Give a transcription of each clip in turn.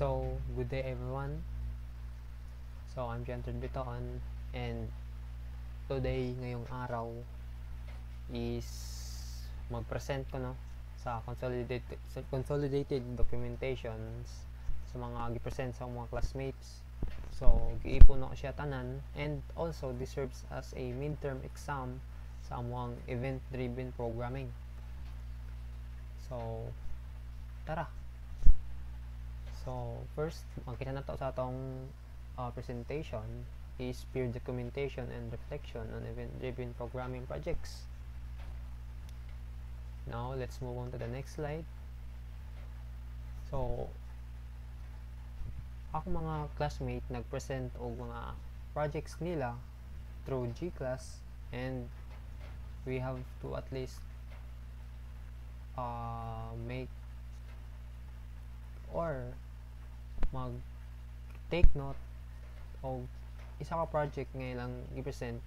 So, good day everyone. So, I'm Jenton Biton, and today, ngayong araw, is mag-present ko sa consolidated documentations sa mga gi-present sa mga classmates. So, giipon ko siya tanan, and also this serves as a midterm exam sa among event-driven programming. So, tara. So, first, magkita na to sa atong presentation is peer documentation and reflection on event-driven programming projects. Now, let's move on to the next slide. So, ako mga classmate nag-present og mga projects nila through G-class, and we have to at least make or mag-take note o isa ka project ngayon lang i-present,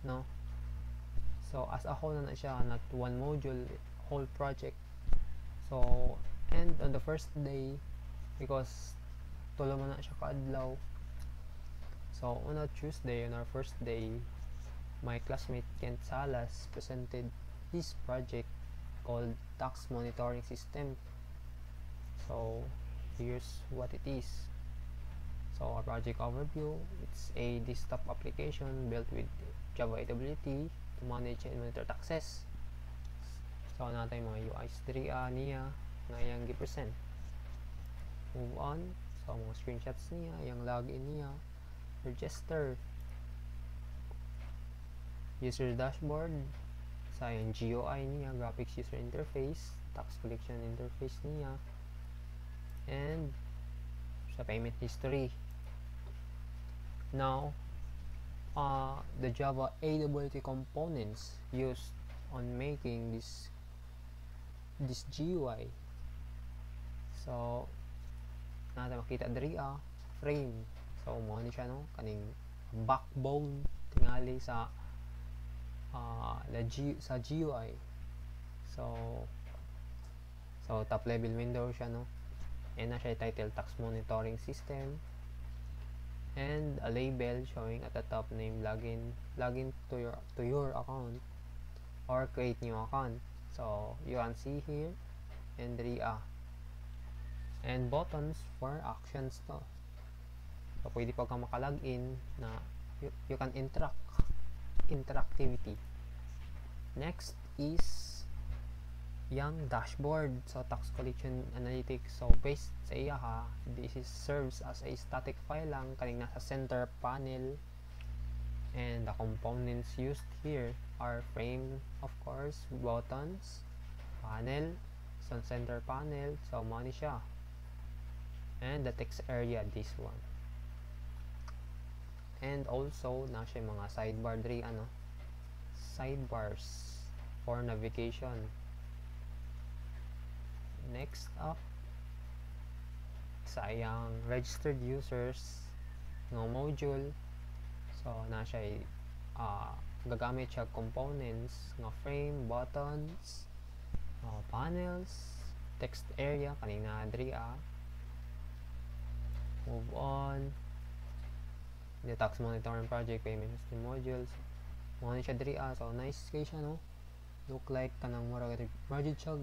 no? So, as a whole na siya, not one module, whole project. So, and on the first day, because tulo man na siya kaadlaw, so on a Tuesday, on our first day, my classmate Kent Salas presented his project called Tax Monitoring System. So, here's what it is. So, a project overview, it's a desktop application built with Java 8 to manage and monitor taxes. So, natin mga UIs 3A niya na iyang gi-present. Move on. So, mga screenshots niya, yung login niya, register, user dashboard, sa yung GUI niya, graphics user interface, tax collection interface niya, and sa payment history. Now, the Java 8 components used on making this GUI. So, natin makita diri frame. So, mo ni siya kaning backbone tingali sa sa GUI. So top level window siya and na siya title Tax Monitoring System, and a label showing at the top name login to your account or create new account. So you can see here, and and buttons for actions to. So pwede pa kang makalogin na you can interactivity. Next is yung dashboard. So tax collection analytics. So based sa iya this serves as a static file lang kaning nasa center panel, and the components used here are frame, of course, buttons, panel, so center panel, so money siya, and the text area, this one, and also na siya mga sidebar diri sidebars for navigation. Next up, sa iyang registered users ng module, so na siya gagamit siya components nga frame, buttons, panels, text area kanina diri move on. The tax monitoring project payment system modules mo siya diri so nice kay siya look like kanang murag project siya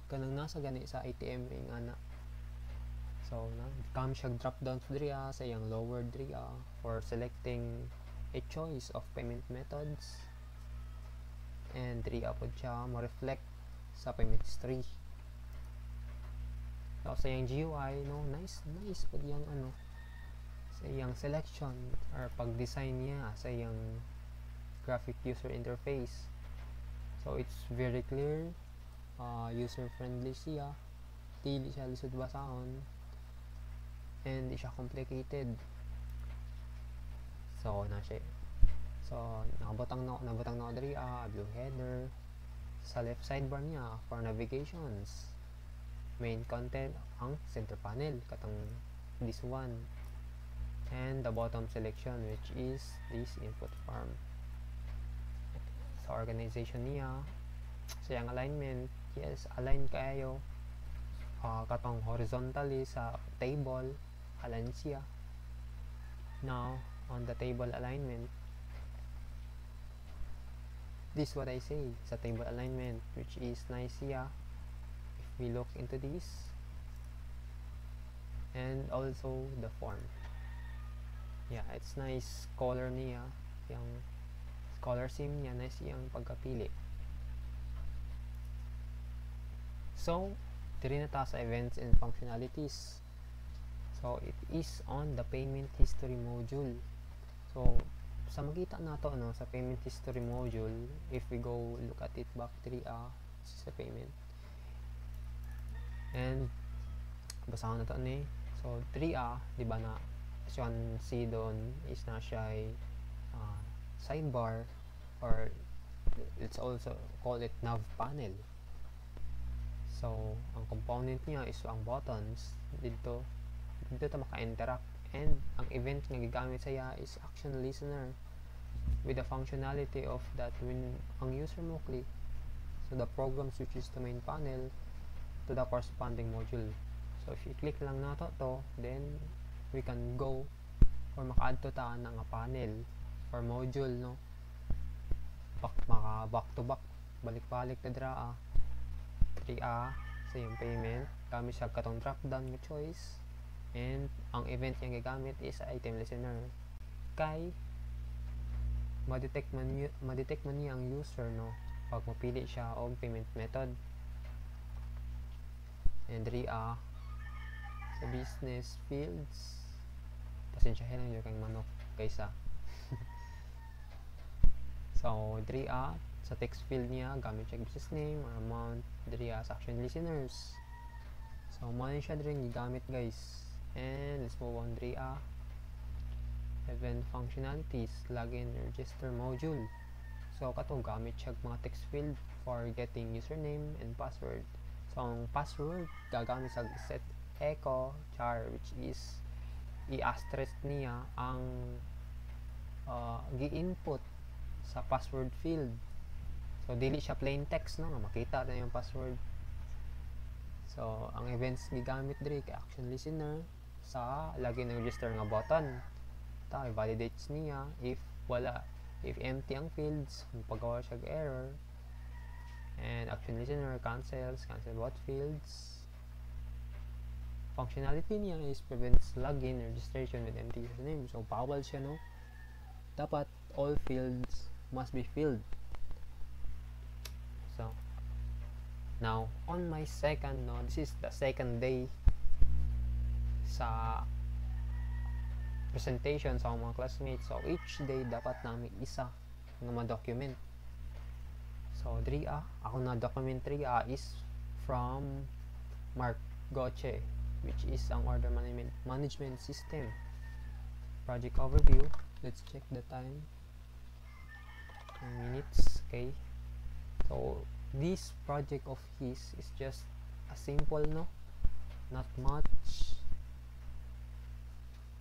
kanang nasa gani sa ATM ring ana. So come siya drop down diri sa iyang lower diri for selecting a choice of payment methods, and diri pod siya mo reflect sa payment history. So sa iyang GUI nice pod yang sa iyang selection or pag-design niya sa iyang graphic user interface. So it's very clear, user friendly siya, dili siya lisod basahon, and di siya complicated. So na siya, so nabutang na diri blue header sa left sidebar niya for navigations. Main content ang center panel katong this one, and the bottom selection, which is this input form. Sa organization niya, sa yung alignment, yes, align kayo katong horizontally sa table align siya. Now on the table alignment, this is what I say sa table alignment, which is nice siya if we look into this, and also the form. Yeah, it's nice color niya, yung color scheme niya, nice yung pagkapili. So diri na ta sa events and functionalities. So it is on the payment history module. So sa makita nato no sa payment history module, if we go look at it back 3A, this is the payment, and basahan na to ni. So 3A, di ba na as you see doon is na siya sidebar, or let's also call it nav panel. So ang component niya is ang buttons dito ta maka-interact, and ang event nga gigamit saya is action listener with the functionality of that when ang user mo click, so the program switches the main panel to the corresponding module. So if you click lang nato to, then we can go or maka-add to ta na nga panel or module, no, maka back to back, balik-balik na dra 3A sa yung payment gamit sa katong drop down nga choice, and ang event yung gagamit is item listener kay ma-detect man niya ang user, no, pag mapili siya og payment method. And 3A sa business fields, pasensyahin lang yung kang manok kaysa so 3A sa text field niya gamit siya business name or amount. 3A sa action listeners, so mo siya rin gigamit guys. And let's move on 3A event functionalities, login register module. So kato gamit siya mga text field for getting username and password. So ang password gagamit sa set echo char, which is i-asterisk niya ang gi-input sa password field. So dili siya plain text, no, nga makita na yung password. So ang events gigamit diri kay action listener sa login and register nga button. Ta i-validates niya if empty ang fields, pagawa siya error. And action listener cancel what fields. Functionality niya is prevents login registration with empty username. So bawal siya, no, dapat all fields must be filled. So now on my second, no, this is the second day sa presentation sa mga classmates. So each day dapat namin isa nga ma-document. So 3A, ako na document 3A is from Mark Goche, which is ang order management system. Project overview, let's check the time, 10 minutes. Okay, so this project of his is just a simple, no, not much.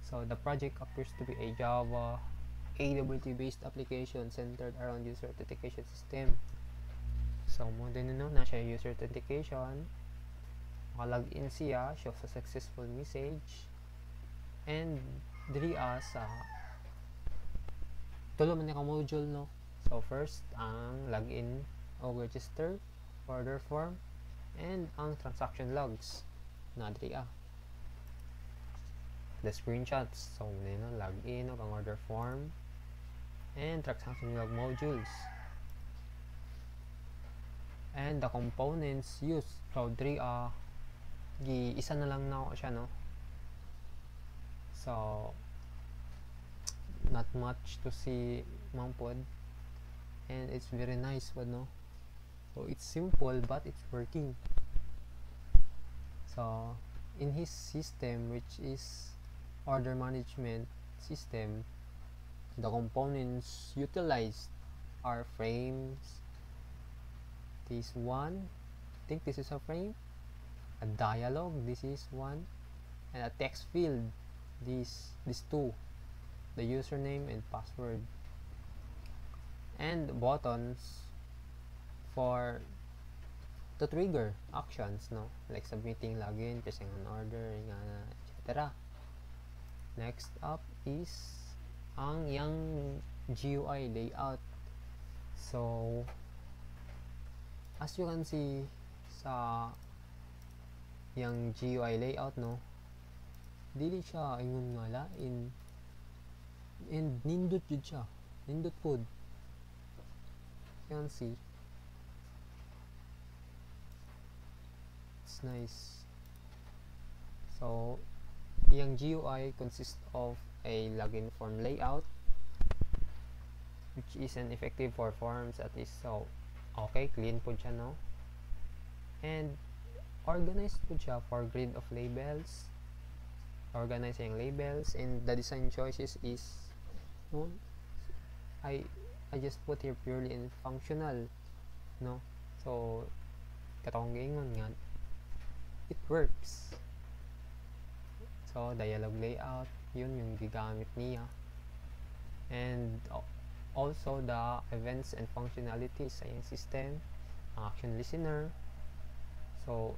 So the project appears to be a Java AWT based application centered around user authentication system. So mo din, no, na siya user authentication, maka-login siya, shows a successful message, and diri sa tulo man ka module, no. So first ang login o register, order form, and ang transaction logs na diri the screenshots. So nino login o ang order form and transaction log modules, and the components used. So diri isa na lang na siya, no. So not much to see mampod, and it's very nice pod, no. So it's simple but it's working. So in his system, which is order management system, the components utilized are frames. This one, I think this is a frame, a dialogue, this is one, and a text field, these two, the username and password, and buttons for to trigger actions, no, like submitting, login, placing an order, etc. Next up is ang yang GUI layout. So as you can see sa yang GUI layout, no, dili siya ingon nga lain, and nindot jud siya, nindot pod. You can see it's nice. So yung GUI consists of a login form layout, which is an effective for forms at least. So okay, clean po siya, no, and organized po siya for grid of labels, organizing labels, and the design choices is, no, I just put here purely in functional, no, so katong gingon nga it works. So dialog layout, yun yung gigamit niya, and also the events and functionalities sa iyang system, ang action listener. So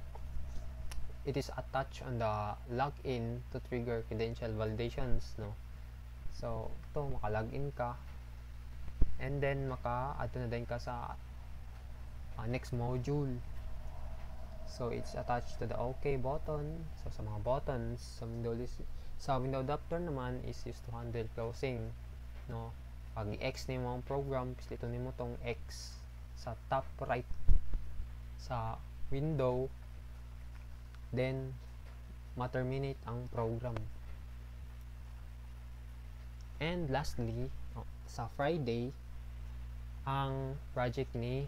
it is attached on the login to trigger credential validations, no. So ito, maka-login ka, and then maka-add na din ka sa next module. So it's attached to the OK button. So sa mga buttons sa window adapter naman is used to handle closing, no. Pag i-X na yung mga program, pislito nimo tong X sa top right sa window, then ma-terminate ang program. And lastly, sa Friday, ang project ni,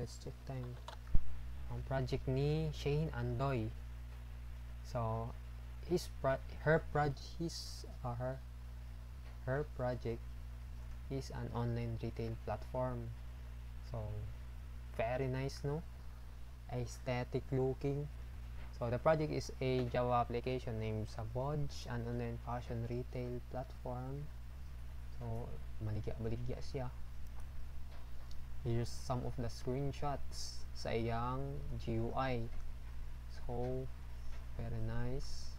let's check time, ang project ni Shane Andoy. So her project is an online retail platform. So very nice, no, aesthetic looking. So the project is a Java application named Sabodge, an online fashion retail platform. So maligya siya. Here's some of the screenshots sa iyang GUI. So very nice,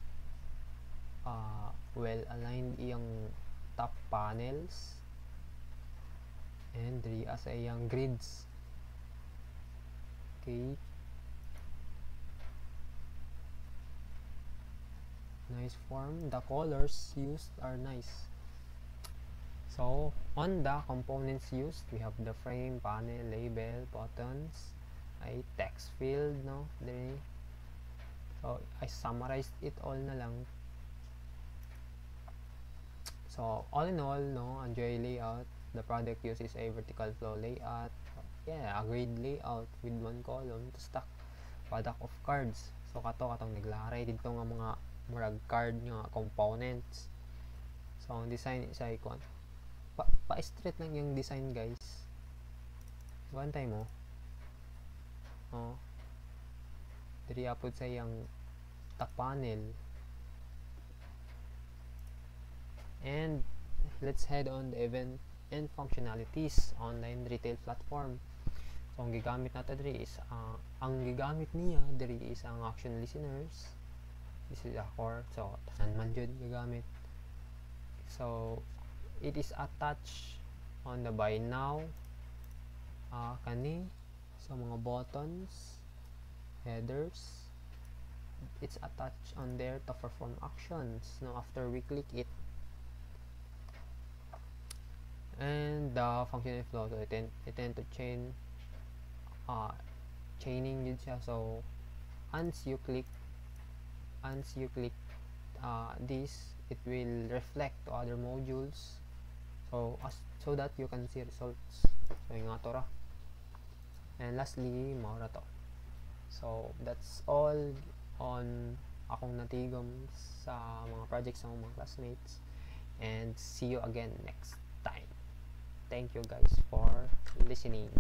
well aligned iyang top panels, and diri sa iyang grids. Okay, nice form. The colors used are nice. So on the components used, we have the frame, panel, label, buttons, ay text field, no, diri. So I summarized it all na lang. So all in all, no, ang GUI layout, the product uses a vertical flow layout, a grid layout with one column to stack product of cards. So katong naglaray dito nga mga murag card nga components. So ang design is icon pa-straight lang yung design, guys. Bantay mo, diri apod sa yung top panel. And let's head on the event and functionalities online retail platform. So ang gigamit nato diri is ang gigamit niya diri is ang action listeners. This is a core, so tanan man jud gigamit. So it is attached on the buy now, kani sa mga buttons, headers, it's attached on there to perform actions, no, after we click it. And the functional flow, so it tend to chaining yun siya. So once you click this, it will reflect to other modules, so that you can see results. So yung ato ra. And lastly, maura to. So that's all on akong natigom sa mga projects ng mga classmates, and see you again next time. Thank you guys for listening.